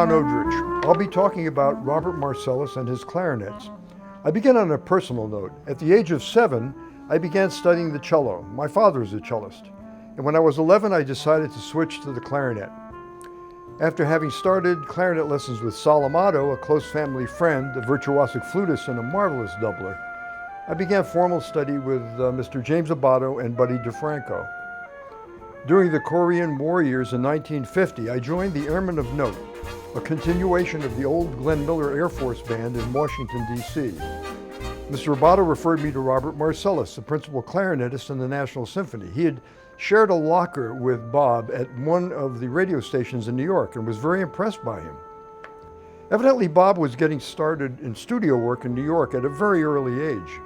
John Odrich. I'll be talking about Robert Marcellus and his clarinets. I begin on a personal note. At the age of 7, I began studying the cello. My father is a cellist. And when I was 11, I decided to switch to the clarinet. After having started clarinet lessons with Sal Amato, a close family friend, a virtuosic flutist and a marvelous doubler, I began formal study with Mr. James Abato and Buddy DeFranco. During the Korean War years in 1950, I joined the Airmen of Note, a continuation of the old Glenn Miller Air Force Band in Washington, D.C. Mr. Abato referred me to Robert Marcellus, the principal clarinetist in the National Symphony. He had shared a locker with Bob at one of the radio stations in New York and was very impressed by him. Evidently, Bob was getting started in studio work in New York at a very early age.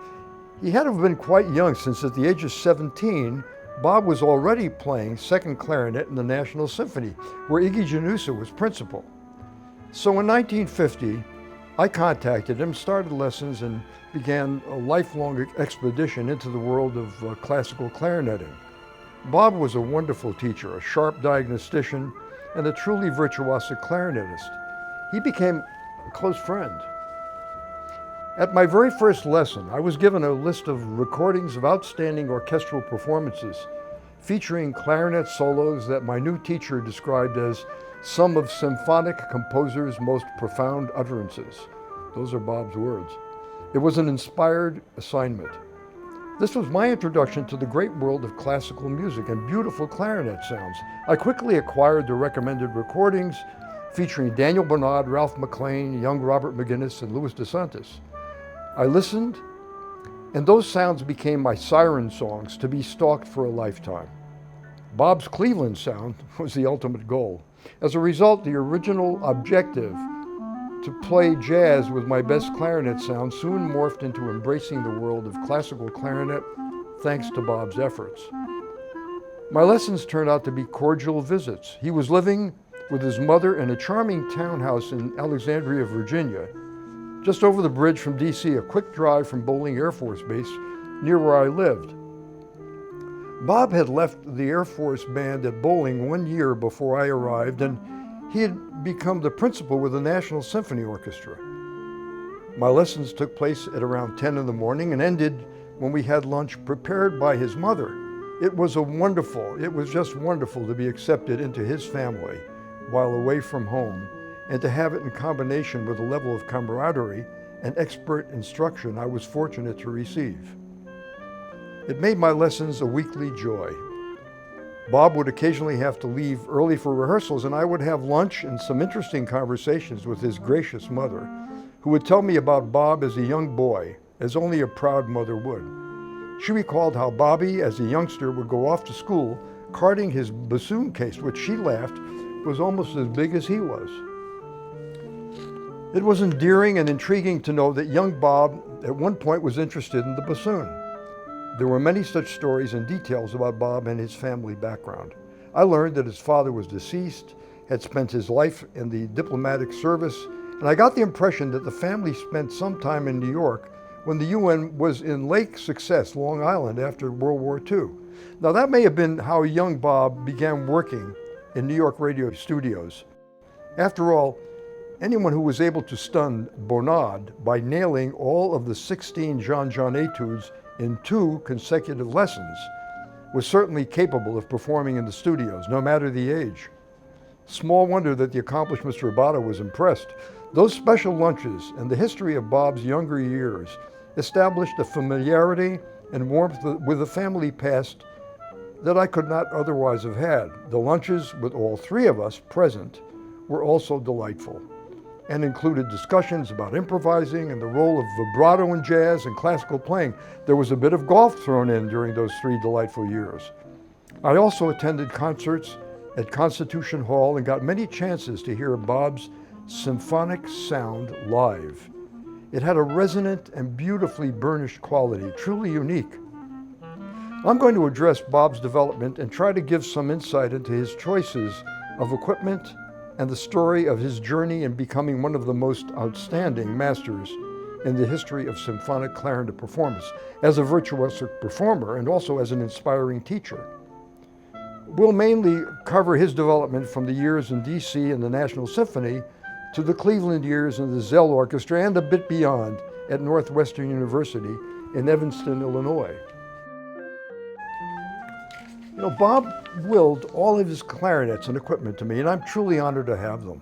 He had to have been quite young, since at the age of 17, Bob was already playing second clarinet in the National Symphony, where Iggy Janusa was principal. So in 1950, I contacted him, started lessons, and began a lifelong expedition into the world of classical clarinetting. Bob was a wonderful teacher, a sharp diagnostician, and a truly virtuosic clarinetist. He became a close friend. At my very first lesson, I was given a list of recordings of outstanding orchestral performances featuring clarinet solos that my new teacher described as some of symphonic composers' most profound utterances. Those are Bob's words. It was an inspired assignment. This was my introduction to the great world of classical music and beautiful clarinet sounds. I quickly acquired the recommended recordings featuring Daniel Bernard, Ralph McLean, young Robert McGuinness, and Louis DeSantis. I listened, and those sounds became my siren songs to be stalked for a lifetime. Bob's Cleveland sound was the ultimate goal. As a result, the original objective to play jazz with my best clarinet sound soon morphed into embracing the world of classical clarinet, thanks to Bob's efforts. My lessons turned out to be cordial visits. He was living with his mother in a charming townhouse in Alexandria, Virginia, just over the bridge from D.C., a quick drive from Bolling Air Force Base, near where I lived. Bob had left the Air Force Band at Bolling 1 year before I arrived, and he had become the principal with the National Symphony Orchestra. My lessons took place at around 10 in the morning and ended when we had lunch prepared by his mother. It was just wonderful to be accepted into his family while away from home, and to have it in combination with a level of camaraderie and expert instruction I was fortunate to receive. It made my lessons a weekly joy. Bob would occasionally have to leave early for rehearsals, and I would have lunch and some interesting conversations with his gracious mother, who would tell me about Bob as a young boy, as only a proud mother would. She recalled how Bobby, as a youngster, would go off to school carting his bassoon case, which she laughed was almost as big as he was. It was endearing and intriguing to know that young Bob at one point was interested in the bassoon. There were many such stories and details about Bob and his family background. I learned that his father was deceased, had spent his life in the diplomatic service, and I got the impression that the family spent some time in New York when the UN was in Lake Success, Long Island, after World War II. Now, that may have been how young Bob began working in New York radio studios. After all, anyone who was able to stun Bonnard by nailing all of the 16 Jean-Jean etudes in 2 consecutive lessons was certainly capable of performing in the studios, no matter the age. Small wonder that the accomplished Mr. Abato was impressed. Those special lunches and the history of Bob's younger years established a familiarity and warmth with the family past that I could not otherwise have had. The lunches with all 3 of us present were also delightful and included discussions about improvising and the role of vibrato in jazz and classical playing. There was a bit of golf thrown in during those 3 delightful years. I also attended concerts at Constitution Hall and got many chances to hear Bob's symphonic sound live. It had a resonant and beautifully burnished quality, truly unique. I'm going to address Bob's development and try to give some insight into his choices of equipment and the story of his journey in becoming one of the most outstanding masters in the history of symphonic clarinet performance, as a virtuosic performer and also as an inspiring teacher. We'll mainly cover his development from the years in D.C. and the National Symphony to the Cleveland years in the Zell Orchestra and a bit beyond at Northwestern University in Evanston, Illinois. You know, Bob willed all of his clarinets and equipment to me, and I'm truly honored to have them.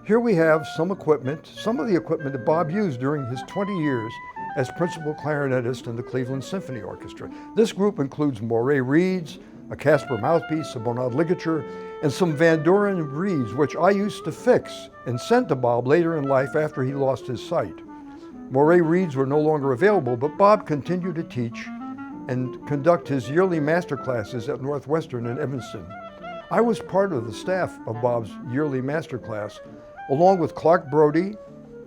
Here we have some of the equipment that Bob used during his 20 years as principal clarinetist in the Cleveland Symphony Orchestra. This group includes Moray reeds, a Casper mouthpiece, a Bonad ligature, and some Van Doren reeds, which I used to fix and sent to Bob later in life after he lost his sight. Moray reeds were no longer available, but Bob continued to teach and conduct his yearly master classes at Northwestern in Evanston. I was part of the staff of Bob's yearly master class, along with Clark Brody,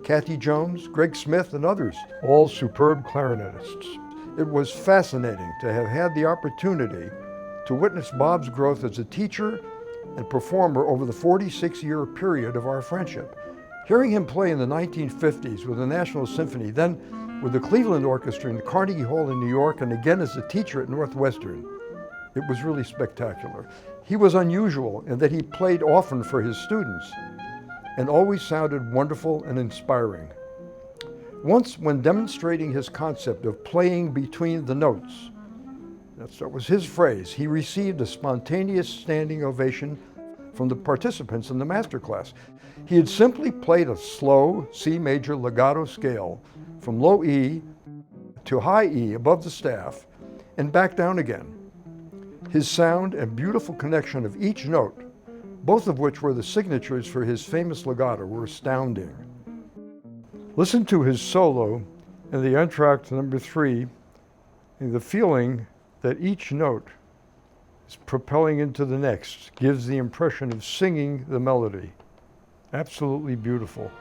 Kathy Jones, Greg Smith, and others, all superb clarinetists. It was fascinating to have had the opportunity to witness Bob's growth as a teacher and performer over the 46-year period of our friendship. Hearing him play in the 1950s with the National Symphony, then with the Cleveland Orchestra in Carnegie Hall in New York, and again as a teacher at Northwestern, it was really spectacular. He was unusual in that he played often for his students and always sounded wonderful and inspiring. Once, when demonstrating his concept of playing between the notes, that was his phrase, he received a spontaneous standing ovation from the participants in the masterclass. He had simply played a slow C major legato scale from low E to high E above the staff and back down again. His sound and beautiful connection of each note, both of which were the signatures for his famous legato, were astounding. Listen to his solo in the entr'acte number 3, and the feeling that each note is propelling into the next gives the impression of singing the melody. Absolutely beautiful.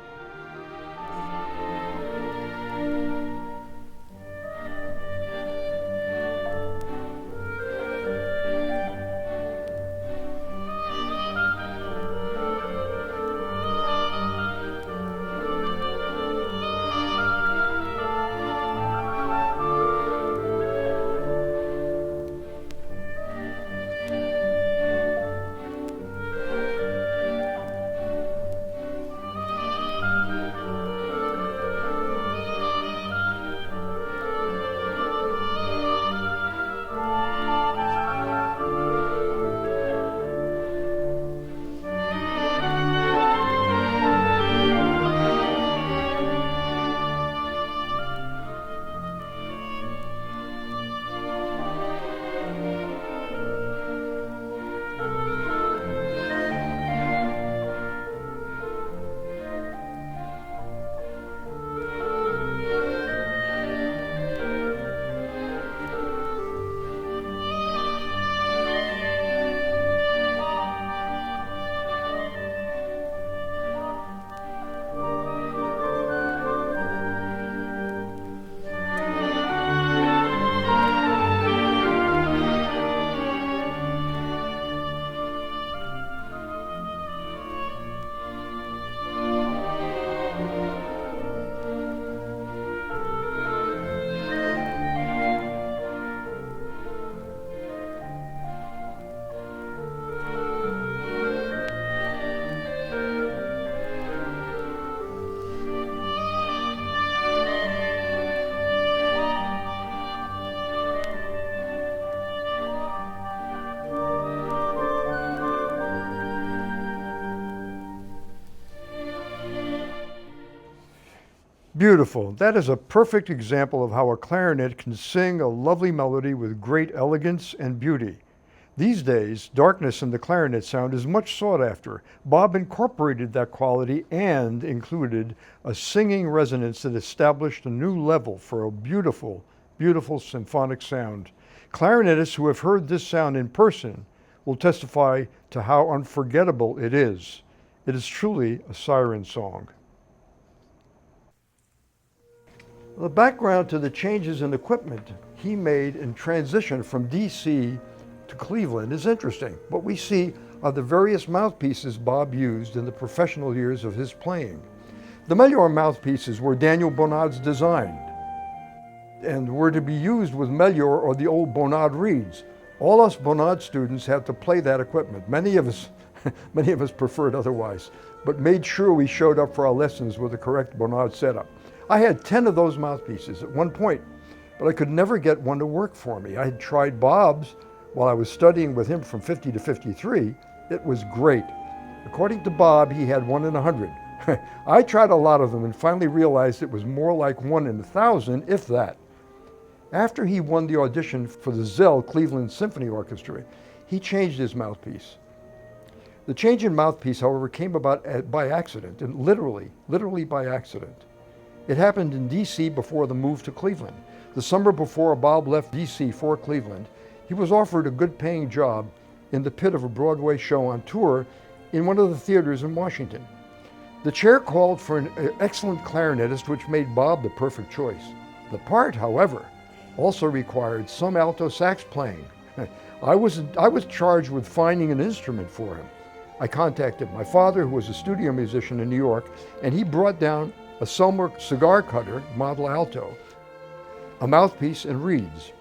Beautiful. That is a perfect example of how a clarinet can sing a lovely melody with great elegance and beauty. These days, darkness in the clarinet sound is much sought after. Bob incorporated that quality and included a singing resonance that established a new level for a beautiful, beautiful symphonic sound. Clarinetists who have heard this sound in person will testify to how unforgettable it is. It is truly a siren song. The background to the changes in equipment he made in transition from DC to Cleveland is interesting. What we see are the various mouthpieces Bob used in the professional years of his playing. The Melior mouthpieces were Daniel Bonad's design and were to be used with Melior or the old Bonad reeds. All us Bonad students had to play that equipment. Many of us Many of us preferred otherwise, but made sure we showed up for our lessons with the correct Bonnard setup. I had 10 of those mouthpieces at one point, but I could never get one to work for me. I had tried Bob's while I was studying with him from 50 to 53. It was great. According to Bob, he had 1 in 100. I tried a lot of them and finally realized it was more like 1 in 1,000, if that. After he won the audition for the Zell Cleveland Symphony Orchestra, he changed his mouthpiece. The change in mouthpiece, however, came about by accident, and literally by accident. It happened in D.C. before the move to Cleveland. The summer before Bob left D.C. for Cleveland, he was offered a good-paying job in the pit of a Broadway show on tour in one of the theaters in Washington. The chair called for an excellent clarinetist, which made Bob the perfect choice. The part, however, also required some alto sax playing. I was charged with finding an instrument for him. I contacted my father, who was a studio musician in New York, and he brought down a Selmer cigar cutter, model alto, a mouthpiece, and reeds.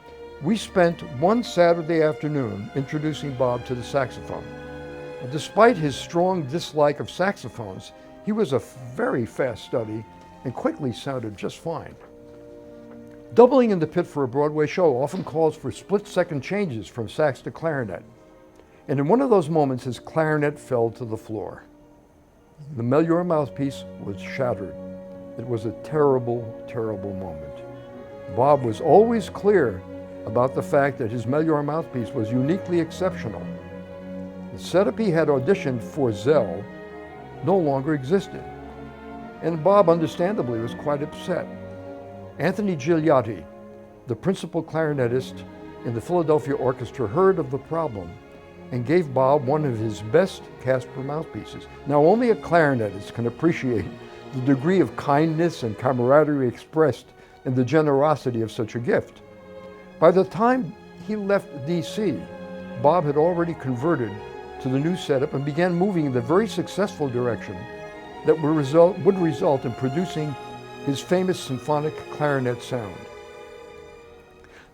We spent one Saturday afternoon introducing Bob to the saxophone. Despite his strong dislike of saxophones, he was a very fast study and quickly sounded just fine. Doubling in the pit for a Broadway show often calls for split-second changes from sax to clarinet. And in one of those moments, his clarinet fell to the floor. The Melior mouthpiece was shattered. It was a terrible, terrible moment. Bob was always clear about the fact that his Melior mouthpiece was uniquely exceptional. The setup he had auditioned for Zell no longer existed, and Bob understandably was quite upset. Anthony Gigliotti, the principal clarinetist in the Philadelphia Orchestra, heard of the problem and gave Bob one of his best Casper mouthpieces. Now, only a clarinetist can appreciate the degree of kindness and camaraderie expressed in the generosity of such a gift. By the time he left D.C., Bob had already converted to the new setup and began moving in the very successful direction that would result in producing his famous symphonic clarinet sound.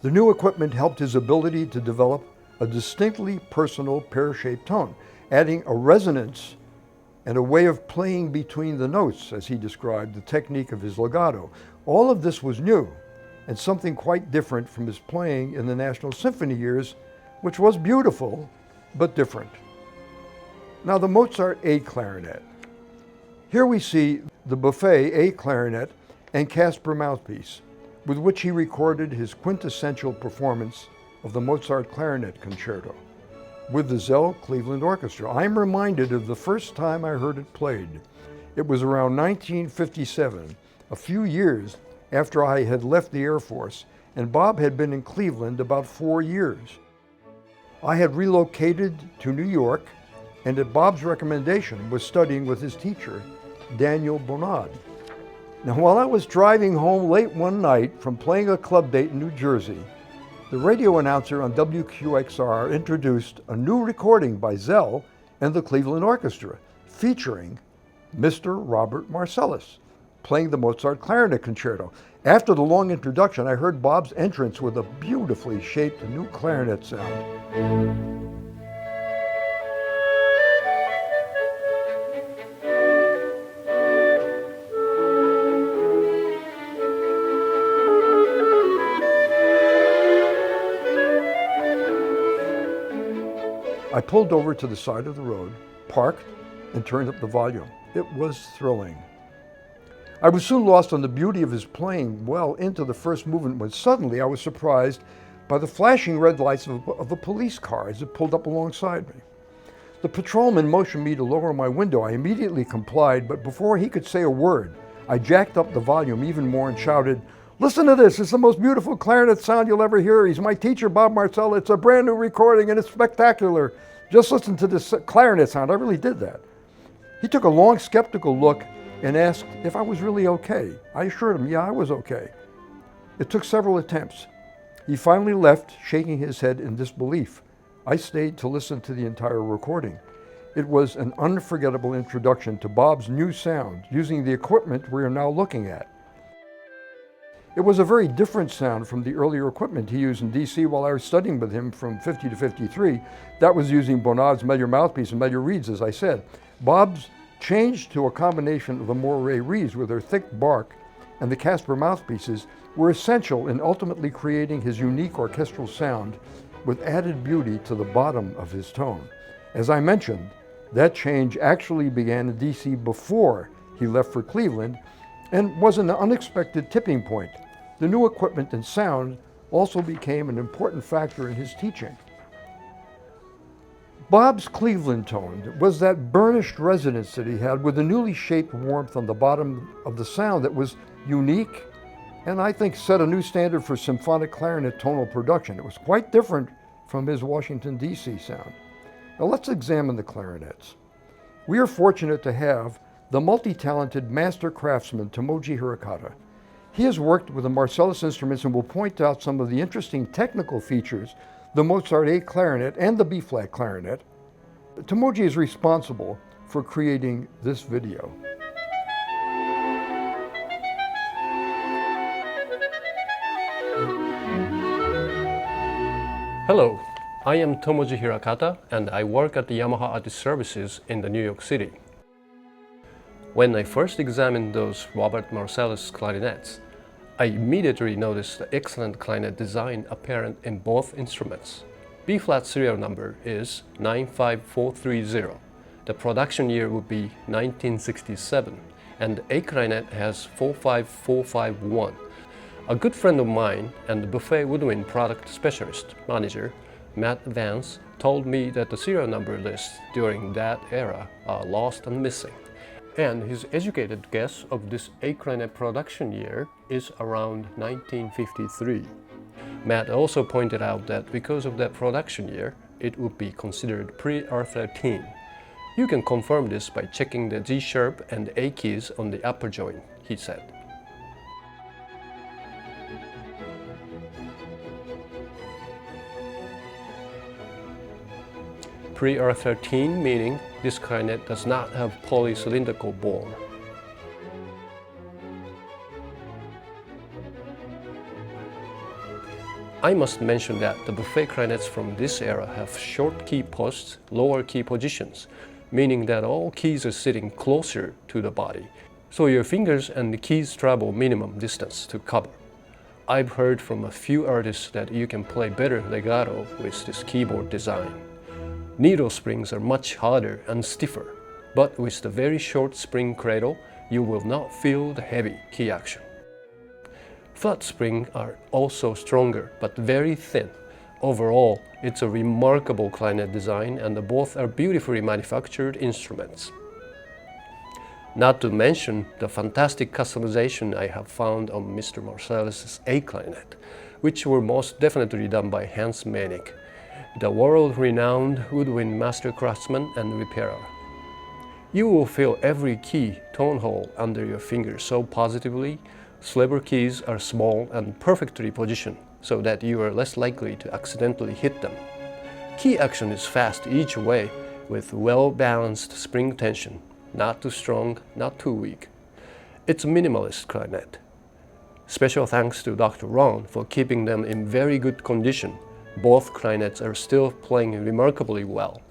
The new equipment helped his ability to develop a distinctly personal pear-shaped tone, adding a resonance and a way of playing between the notes, as he described the technique of his legato. All of this was new and something quite different from his playing in the National Symphony years, which was beautiful, but different. Now, the Mozart A clarinet. Here we see the Buffet A clarinet and Casper mouthpiece, with which he recorded his quintessential performance of the Mozart Clarinet Concerto with the Zell Cleveland Orchestra. I'm reminded of the first time I heard it played. It was around 1957, a few years after I had left the Air Force, and Bob had been in Cleveland about 4 years. I had relocated to New York, and at Bob's recommendation was studying with his teacher, Daniel Bonnard. Now, while I was driving home late one night from playing a club date in New Jersey, the radio announcer on WQXR introduced a new recording by Zell and the Cleveland Orchestra, featuring Mr. Robert Marcellus, playing the Mozart Clarinet Concerto. After the long introduction, I heard Bob's entrance with a beautifully shaped new clarinet sound. I pulled over to the side of the road, parked, and turned up the volume. It was thrilling. I was soon lost on the beauty of his playing well into the first movement when suddenly I was surprised by the flashing red lights of a police car as it pulled up alongside me. The patrolman motioned me to lower my window. I immediately complied, but before he could say a word, I jacked up the volume even more and shouted, "Listen to this, it's the most beautiful clarinet sound you'll ever hear. He's my teacher, Bob Marcellus. It's a brand new recording and it's spectacular. Just listen to this clarinet sound." I really did that. He took a long skeptical look and asked if I was really okay. I assured him, yeah, I was okay. It took several attempts. He finally left, shaking his head in disbelief. I stayed to listen to the entire recording. It was an unforgettable introduction to Bob's new sound using the equipment we are now looking at. It was a very different sound from the earlier equipment he used in DC while I was studying with him from 50 to 53. That was using Bonard's Meilleur mouthpiece and Meilleur reeds, as I said. Bob's changed to a combination of the Moray reeds with their thick bark and the Casper mouthpieces were essential in ultimately creating his unique orchestral sound with added beauty to the bottom of his tone. As I mentioned, that change actually began in DC before he left for Cleveland and was an unexpected tipping point. The new equipment and sound also became an important factor in his teaching. Bob's Cleveland tone was that burnished resonance that he had with a newly shaped warmth on the bottom of the sound that was unique and I think set a new standard for symphonic clarinet tonal production. It was quite different from his Washington, D.C. sound. Now let's examine the clarinets. We are fortunate to have the multi-talented master craftsman Tomoji Hirakata. He has worked with the Marcellus instruments and will point out some of the interesting technical features, the Mozart A clarinet and the B-flat clarinet. Tomoji is responsible for creating this video. Hello, I am Tomoji Hirakata and I work at the Yamaha Artist Services in New York City. When I first examined those Robert Marcellus clarinets, I immediately noticed the excellent clarinet design apparent in both instruments. B-flat serial number is 95430. The production year would be 1967, and A clarinet has 45451. A good friend of mine and the Buffet Woodwind product specialist manager, Matt Vance, told me that the serial number lists during that era are lost and missing. And his educated guess of this A clarinet production year is around 1953. Matt also pointed out that because of that production year, it would be considered pre-R13. You can confirm this by checking the G sharp and A keys on the upper joint, he said. Pre-R13 meaning this clarinet does not have polycylindrical bore. I must mention that the buffet clarinets from this era have short key posts, lower key positions, meaning that all keys are sitting closer to the body, so your fingers and the keys travel minimum distance to cover. I've heard from a few artists that you can play better legato with this keyboard design. Needle springs are much harder and stiffer, but with the very short spring cradle, you will not feel the heavy key action. Flat springs are also stronger, but very thin. Overall, it's a remarkable clarinet design and both are beautifully manufactured instruments. Not to mention the fantastic customization I have found on Mr. Marcellus' A clarinet, which were most definitely done by Hans Menick, the world-renowned woodwind master craftsman and repairer. You will feel every key tone hole under your fingers so positively. Sliver keys are small and perfectly positioned so that you are less likely to accidentally hit them. Key action is fast each way with well-balanced spring tension, not too strong, not too weak. It's a minimalist clarinet. Special thanks to Dr. Ron for keeping them in very good condition. Both clarinets are still playing remarkably well.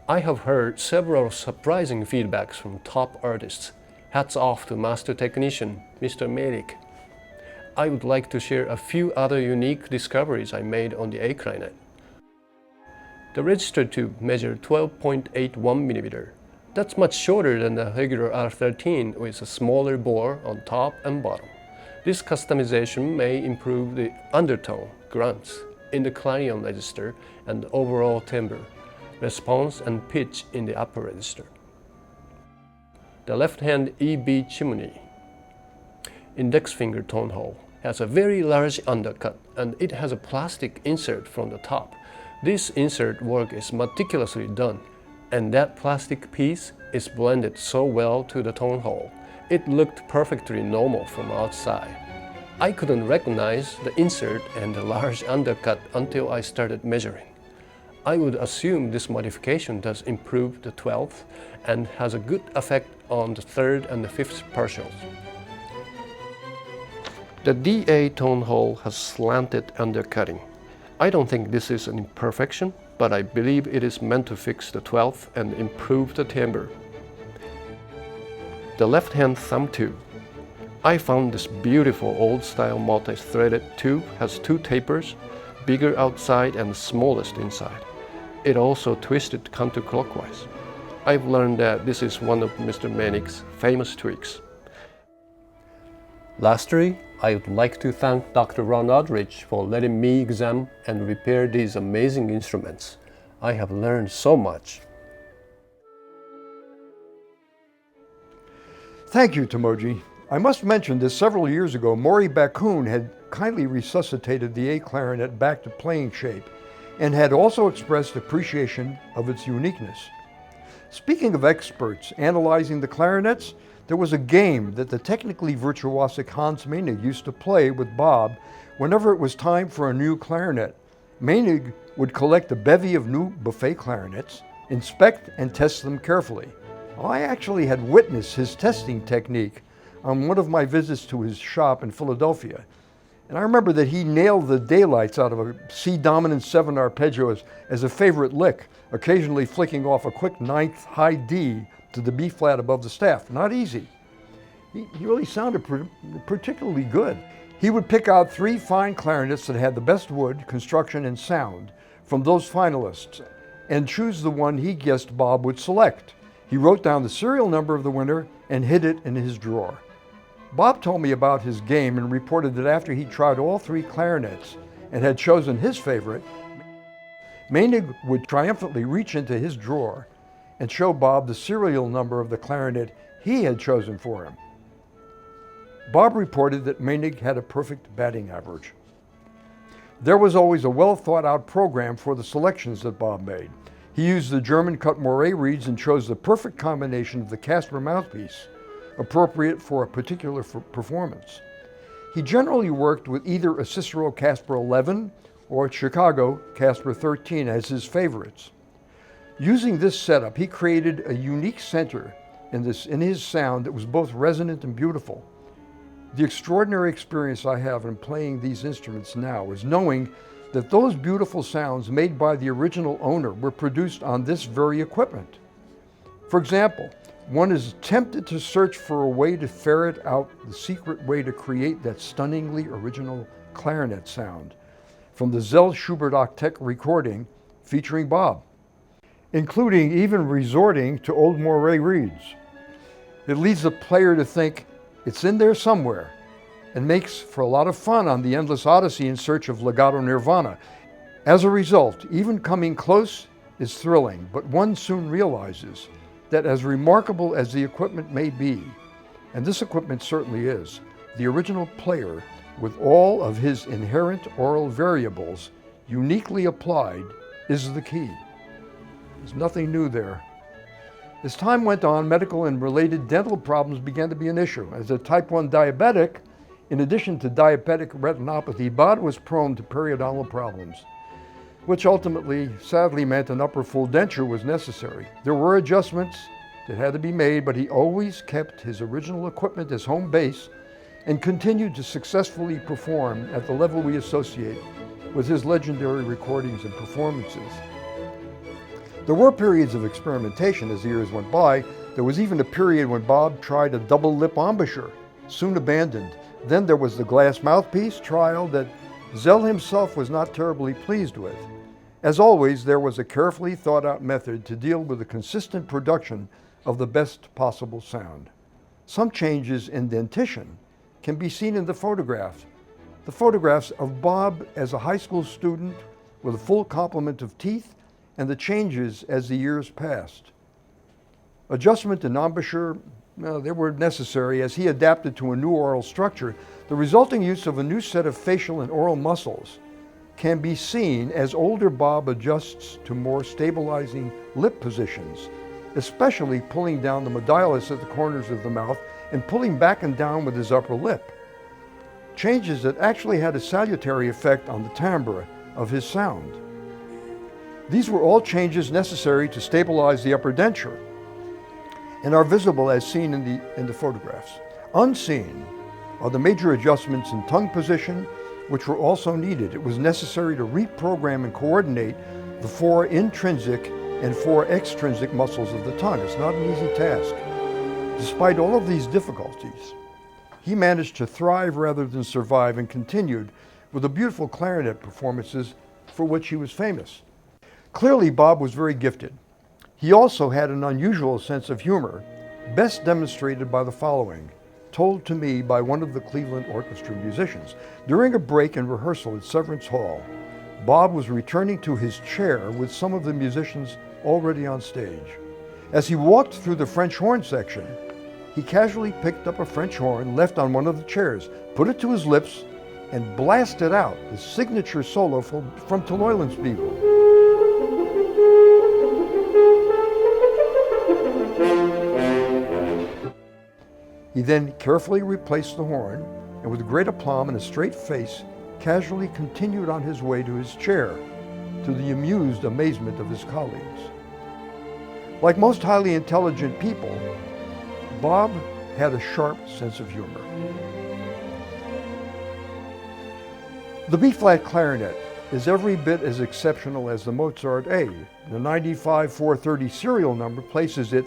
I have heard several surprising feedbacks from top artists. Hats off to master technician, Mr. Menick. I would like to share a few other unique discoveries I made on the A clarinet. The register tube measured 12.81 mm. That's much shorter than the regular R13 with a smaller bore on top and bottom. This customization may improve the undertone, grunts, in the clarion register and overall timbre, response and pitch in the upper register. The left-hand EB chimney, index finger tone hole, has a very large undercut and it has a plastic insert from the top. This insert work is meticulously done and that plastic piece is blended so well to the tone hole. It looked perfectly normal from outside. I couldn't recognize the insert and the large undercut until I started measuring. I would assume this modification does improve the 12th and has a good effect on the 3rd and the 5th partials. The DA tone hole has slanted undercutting. I don't think this is an imperfection, but I believe it is meant to fix the 12th and improve the timbre. The left-hand thumb tube. I found this beautiful old-style multi-threaded tube has two tapers, bigger outside and smallest inside. It also twisted counterclockwise. I've learned that this is one of Mr. Meinig's famous tweaks. Lastly, I would like to thank Dr. Ron Odrich for letting me examine and repair these amazing instruments. I have learned so much. Thank you, Tomoji. I must mention that several years ago, Maury Bakun had kindly resuscitated the A clarinet back to playing shape and had also expressed appreciation of its uniqueness. Speaking of experts analyzing the clarinets, there was a game that the technically virtuosic Hans Meinig used to play with Bob whenever it was time for a new clarinet. Meinig would collect a bevy of new buffet clarinets, inspect and test them carefully. I actually had witnessed his testing technique on one of my visits to his shop in Philadelphia. And I remember that he nailed the daylights out of a C dominant 7 arpeggio as a favorite lick, occasionally flicking off a quick 9th high D to the B flat above the staff. Not easy. He really sounded particularly good. He would pick out 3 fine clarinets that had the best wood, construction, and sound from those finalists and choose the one he guessed Bob would select. He wrote down the serial number of the winner and hid it in his drawer. Bob told me about his game and reported that after he tried all 3 clarinets and had chosen his favorite, Meinig would triumphantly reach into his drawer and show Bob the serial number of the clarinet he had chosen for him. Bob reported that Meinig had a perfect batting average. There was always a well-thought-out program for the selections that Bob made. He used the German cut moire reeds and chose the perfect combination of the Casper mouthpiece, appropriate for a particular performance. He generally worked with either a Cicero Casper 11 or Chicago Casper 13 as his favorites. Using this setup, he created a unique center in his sound that was both resonant and beautiful. The extraordinary experience I have in playing these instruments now is knowing that those beautiful sounds made by the original owner were produced on this very equipment. For example, one is tempted to search for a way to ferret out the secret way to create that stunningly original clarinet sound from the Zell Schubert Octet recording featuring Bob, including even resorting to old moire reeds. It leads the player to think it's in there somewhere and makes for a lot of fun on the endless odyssey in search of legato nirvana. As a result, even coming close is thrilling, but one soon realizes that as remarkable as the equipment may be, and this equipment certainly is, the original player, with all of his inherent aural variables uniquely applied, is the key. There's nothing new there. As time went on, medical and related dental problems began to be an issue. As a type 1 diabetic, in addition to diabetic retinopathy, Bob was prone to periodontal problems, which ultimately, sadly, meant an upper full denture was necessary. There were adjustments that had to be made, but he always kept his original equipment as home base and continued to successfully perform at the level we associate with his legendary recordings and performances. There were periods of experimentation as the years went by. There was even a period when Bob tried a double lip embouchure, soon abandoned. Then there was the glass mouthpiece trial that Zell himself was not terribly pleased with. As always, there was a carefully thought out method to deal with the consistent production of the best possible sound. Some changes in dentition can be seen in the photographs. The photographs of Bob as a high school student with a full complement of teeth and the changes as the years passed. Adjustment and embouchure, they were necessary as he adapted to a new oral structure. The resulting use of a new set of facial and oral muscles can be seen as older Bob adjusts to more stabilizing lip positions, especially pulling down the modiolus at the corners of the mouth and pulling back and down with his upper lip. Changes that actually had a salutary effect on the timbre of his sound. These were all changes necessary to stabilize the upper denture and are visible as seen in the photographs. Unseen are the major adjustments in tongue position, which were also needed. It was necessary to reprogram and coordinate the 4 intrinsic and 4 extrinsic muscles of the tongue. It's not an easy task. Despite all of these difficulties, he managed to thrive rather than survive and continued with the beautiful clarinet performances for which he was famous. Clearly, Bob was very gifted. He also had an unusual sense of humor, best demonstrated by the following, told to me by one of the Cleveland Orchestra musicians. During a break in rehearsal at Severance Hall, Bob was returning to his chair with some of the musicians already on stage. As he walked through the French horn section, he casually picked up a French horn left on one of the chairs, put it to his lips, and blasted out the signature solo from Teutolenspiegel. He then carefully replaced the horn, and with great aplomb and a straight face, casually continued on his way to his chair, to the amused amazement of his colleagues. Like most highly intelligent people, Bob had a sharp sense of humor. The B-flat clarinet is every bit as exceptional as the Mozart A. The 95-430 serial number places it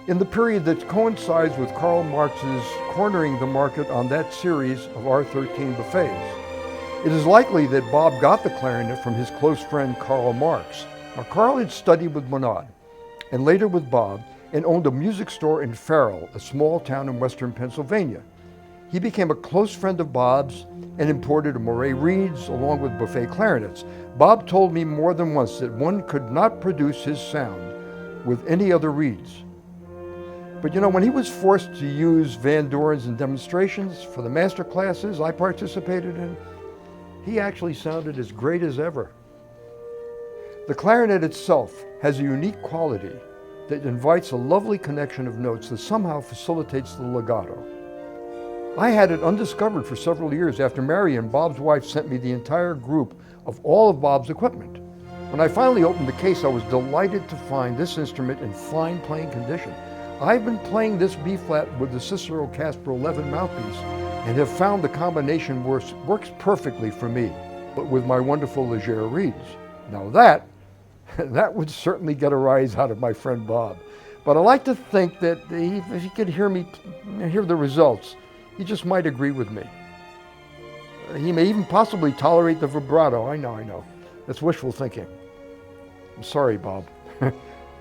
in the period that coincides with Karl Marx's cornering the market on that series of R13 buffets. It is likely that Bob got the clarinet from his close friend Karl Marx. Now, Karl had studied with Monod and later with Bob and owned a music store in Farrell, a small town in western Pennsylvania. He became a close friend of Bob's and imported Moray reeds along with buffet clarinets. Bob told me more than once that one could not produce his sound with any other reeds. But you know, when he was forced to use Van Doren's in demonstrations for the master classes I participated in, he actually sounded as great as ever. The clarinet itself has a unique quality that invites a lovely connection of notes that somehow facilitates the legato. I had it undiscovered for several years after Marion, Bob's wife, sent me the entire group of all of Bob's equipment. When I finally opened the case, I was delighted to find this instrument in fine playing condition. I've been playing this B-flat with the Cicero Casper 11 mouthpiece and have found the combination works perfectly for me, but with my wonderful Leger reeds. Now that would certainly get a rise out of my friend Bob. But I like to think that if he could hear the results, he just might agree with me. He may even possibly tolerate the vibrato. I know. That's wishful thinking. I'm sorry, Bob.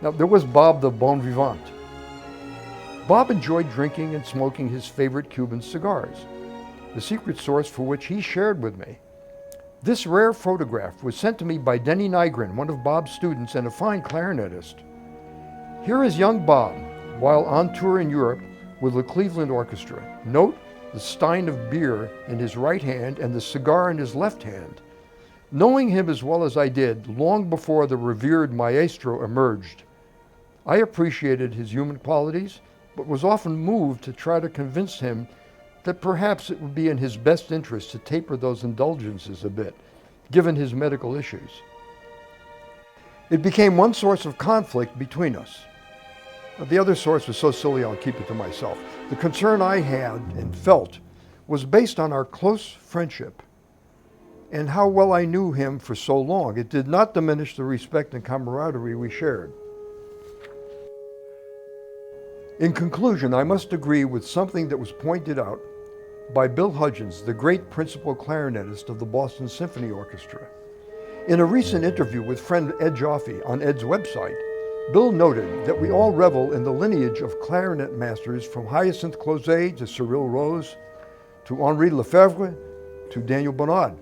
Now, there was Bob the bon vivant. Bob enjoyed drinking and smoking his favorite Cuban cigars, the secret source for which he shared with me. This rare photograph was sent to me by Denny Nygren, one of Bob's students and a fine clarinetist. Here is young Bob while on tour in Europe with the Cleveland Orchestra. Note the stein of beer in his right hand and the cigar in his left hand. Knowing him as well as I did long before the revered maestro emerged, I appreciated his human qualities, but was often moved to try to convince him that perhaps it would be in his best interest to taper those indulgences a bit, given his medical issues. It became one source of conflict between us. The other source was so silly I'll keep it to myself. The concern I had and felt was based on our close friendship and how well I knew him for so long. It did not diminish the respect and camaraderie we shared. In conclusion, I must agree with something that was pointed out by Bill Hudgens, the great principal clarinetist of the Boston Symphony Orchestra. In a recent interview with friend Ed Jaffe on Ed's website, Bill noted that we all revel in the lineage of clarinet masters from Hyacinthe Clauzet to Cyril Rose, to Henri Lefebvre, to Daniel Bonad.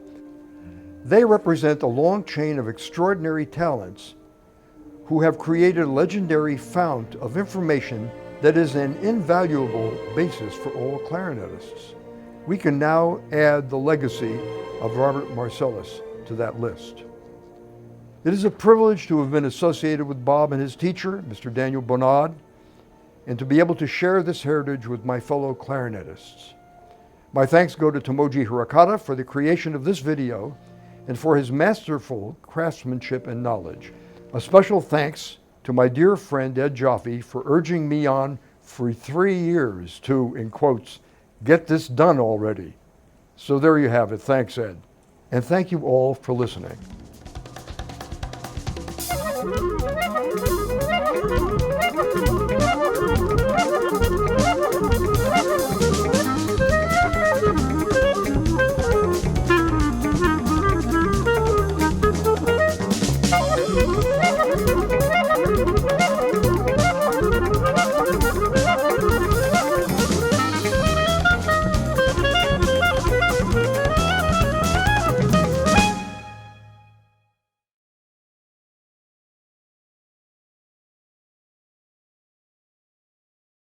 They represent a long chain of extraordinary talents who have created a legendary fount of information that is an invaluable basis for all clarinetists. We can now add the legacy of Robert Marcellus to that list. It is a privilege to have been associated with Bob and his teacher, Mr. Daniel Bonad, and to be able to share this heritage with my fellow clarinetists. My thanks go to Tomoji Hirakata for the creation of this video and for his masterful craftsmanship and knowledge. A special thanks to my dear friend Ed Jaffe for urging me on for 3 years to, in quotes, Get this done already. So there you have it. Thanks, Ed. And thank you all for listening.